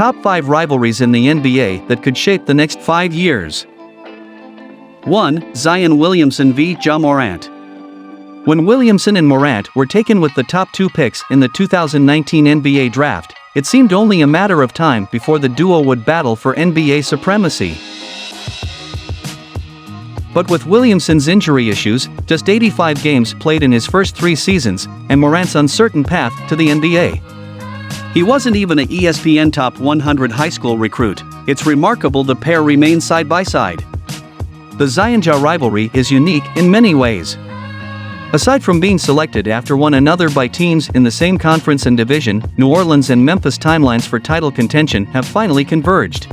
Top 5 rivalries in the NBA that could shape the next 5 years. 1. Zion Williamson v. Ja Morant. When Williamson and Morant were taken with the top 2 picks in the 2019 NBA draft, it seemed only a matter of time before the duo would battle for NBA supremacy. But with Williamson's injury issues, just 85 games played in his first 3 seasons, and Morant's uncertain path to the NBA. He wasn't even an ESPN Top 100 high school recruit. It's remarkable the pair remain side by side. The Zion-Ja rivalry is unique in many ways. Aside from being selected after one another by teams in the same conference and division, New Orleans and Memphis timelines for title contention have finally converged.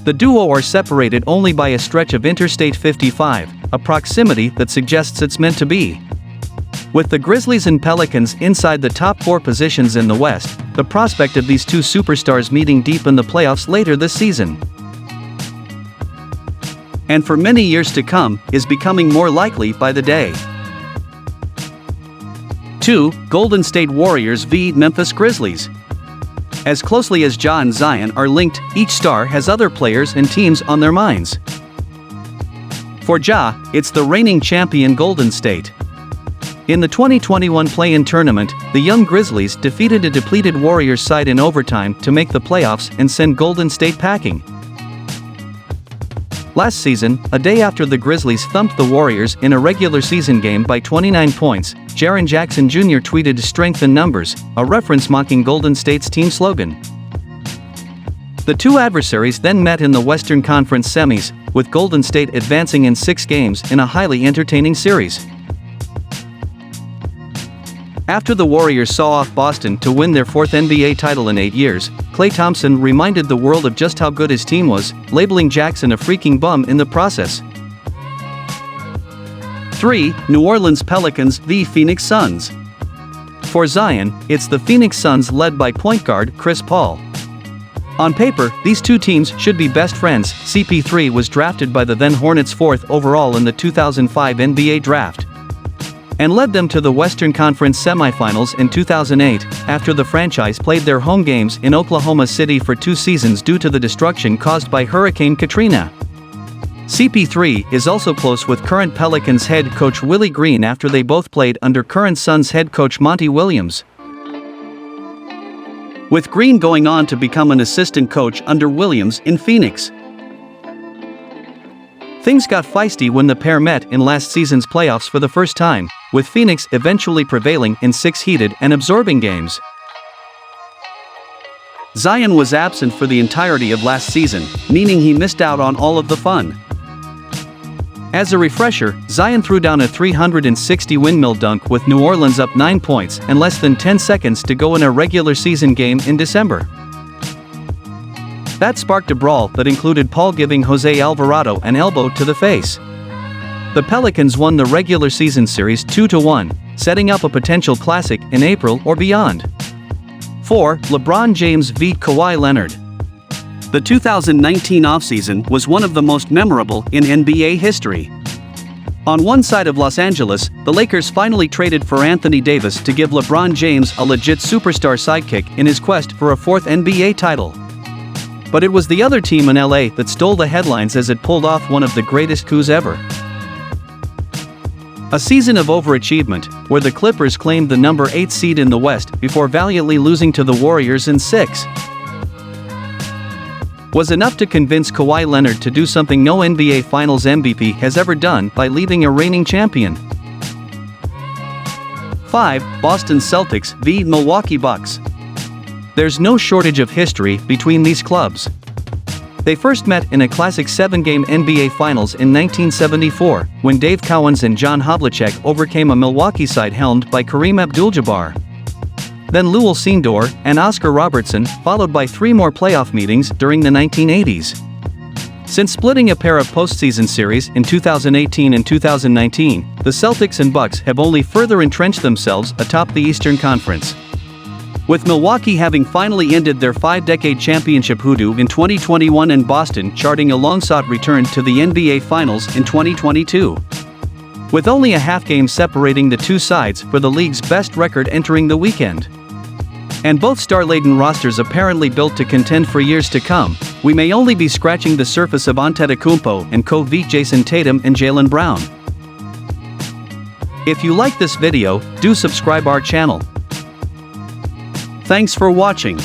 The duo are separated only by a stretch of Interstate 55, a proximity that suggests it's meant to be. With the Grizzlies and Pelicans inside the top 4 positions in the West, the prospect of these two superstars meeting deep in the playoffs later this season, and for many years to come, is becoming more likely by the day. 2. Golden State Warriors v. Memphis Grizzlies. As closely as Ja and Zion are linked, each star has other players and teams on their minds. For Ja, it's the reigning champion Golden State. In the 2021 play-in tournament, the young Grizzlies defeated a depleted Warriors side in overtime to make the playoffs and send Golden State packing. Last season, a day after the Grizzlies thumped the Warriors in a regular season game by 29 points, Jaren Jackson Jr. tweeted "Strength in numbers," a reference mocking Golden State's team slogan. The two adversaries then met in the Western Conference semis, with Golden State advancing in 6 games in a highly entertaining series. After the Warriors saw off Boston to win their 4th NBA title in 8 years, Klay Thompson reminded the world of just how good his team was, labeling Jackson a freaking bum in the process. 3. New Orleans Pelicans v. Phoenix Suns. For Zion, it's the Phoenix Suns led by point guard Chris Paul. On paper, these two teams should be best friends. CP3 was drafted by the then Hornets 4th overall in the 2005 NBA draft, and led them to the Western Conference semifinals in 2008, after the franchise played their home games in Oklahoma City for 2 seasons due to the destruction caused by Hurricane Katrina. CP3 is also close with current Pelicans head coach Willie Green after they both played under current Suns head coach Monty Williams, with Green going on to become an assistant coach under Williams in Phoenix. Things got feisty when the pair met in last season's playoffs for the first time, with Phoenix eventually prevailing in 6 heated and absorbing games. Zion was absent for the entirety of last season, meaning he missed out on all of the fun. As a refresher, Zion threw down a 360 windmill dunk with New Orleans up 9 points and less than 10 seconds to go in a regular season game in December. That sparked a brawl that included Paul giving Jose Alvarado an elbow to the face. The Pelicans won the regular season series 2-1, setting up a potential classic in April or beyond. 4. LeBron James v. Kawhi Leonard. The 2019 offseason was one of the most memorable in NBA history. On one side of Los Angeles, the Lakers finally traded for Anthony Davis to give LeBron James a legit superstar sidekick in his quest for a 4th NBA title. But it was the other team in LA that stole the headlines as it pulled off one of the greatest coups ever. A season of overachievement, where the Clippers claimed the number 8 seed in the West before valiantly losing to the Warriors in 6, was enough to convince Kawhi Leonard to do something no NBA Finals MVP has ever done by leaving a reigning champion. 5. Boston Celtics v. Milwaukee Bucks. There's no shortage of history between these clubs. They first met in a classic 7-game NBA Finals in 1974, when Dave Cowens and John Havlicek overcame a Milwaukee side helmed by Kareem Abdul-Jabbar, then Lou Alcindor, and Oscar Robertson, followed by 3 more playoff meetings during the 1980s. Since splitting a pair of postseason series in 2018 and 2019, the Celtics and Bucks have only further entrenched themselves atop the Eastern Conference, with Milwaukee having finally ended their 5-decade championship hoodoo in 2021 and Boston charting a long-sought return to the NBA Finals in 2022. With only a half game separating the two sides for the league's best record entering the weekend. And both star-laden rosters apparently built to contend for years to come, we may only be scratching the surface of Antetokounmpo and co-V Jason Tatum and Jaylen Brown. If you like this video, do subscribe our channel. Thanks for watching.